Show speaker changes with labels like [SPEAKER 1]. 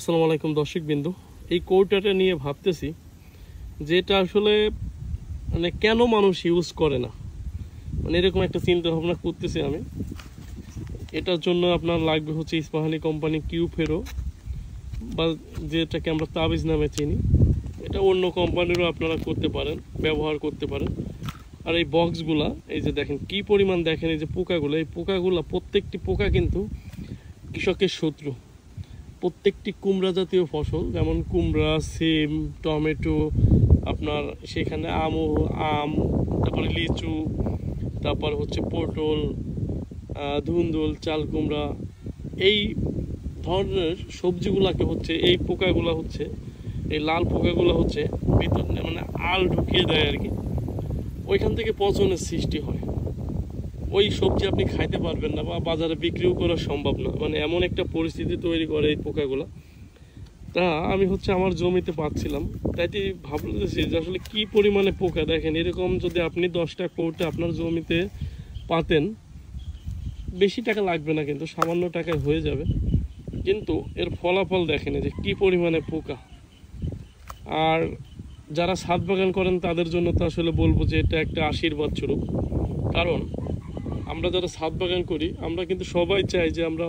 [SPEAKER 1] আসসালামু আলাইকুম দর্শক বিন্দু। এই কৌটাটা নিয়ে ভাবতেছি যে এটা আসলে মানে কেন মানুষ ইউজ করে না, মানে এরকম একটা চিন্তা ভাবনা করতেছি আমি। এটার জন্য আপনার লাগবে হচ্ছে ইস্পাহানি কোম্পানি কিউ ফেরো, বা যেটাকে আমরা তাবিজ নামে চিনি। এটা অন্য কোম্পানিরও আপনারা করতে পারেন, ব্যবহার করতে পারেন। আর এই বক্সগুলা, এই যে দেখেন কি পরিমাণ, দেখেন এই যে পোকাগুলো, এই পোকাগুলা প্রত্যেকটি পোকা কিন্তু কৃষকের শত্রু। প্রত্যেকটি কুমড়া জাতীয় ফসল, যেমন কুমড়া, সিম, টমেটো, আপনার সেখানে আম, তারপরে লিচু, তারপর হচ্ছে পটল, ধুন্দুল, চাল কুমড়া, এই ধরনের সবজিগুলাকে হচ্ছে এই পোকাগুলো হচ্ছে, এই লাল পোকাগুলো হচ্ছে ভিতর মানে আল ঢুকিয়ে দেয় আর কি। ওইখান থেকে পচনের সৃষ্টি হয়। ওই সবজি আপনি খাইতে পারবেন না বা বাজারে বিক্রিও করা সম্ভব না, মানে এমন একটা পরিস্থিতি তৈরি করে এই পোকাগুলো। তা আমি হচ্ছে আমার জমিতে পাচ্ছিলাম, তাই ভাবতেছি যে আসলে কি পরিমাণে পোকা। দেখেন এরকম যদি আপনি 10টা কৌটা আপনার জমিতে পাতেন, বেশি টাকা লাগবে না, কিন্তু সামান্য টাকায় হয়ে যাবে। কিন্তু এর ফলাফল দেখেন যে কি পরিমাণে পোকা। আর যারা ছাদ বাগান করেন তাদের জন্য তো আসলে বলবো যে এটা একটা আশীর্বাদ স্বরূপ। কারণ আমরা যারা ছাদ বাগান করি, আমরা কিন্তু সবাই চাই যে আমরা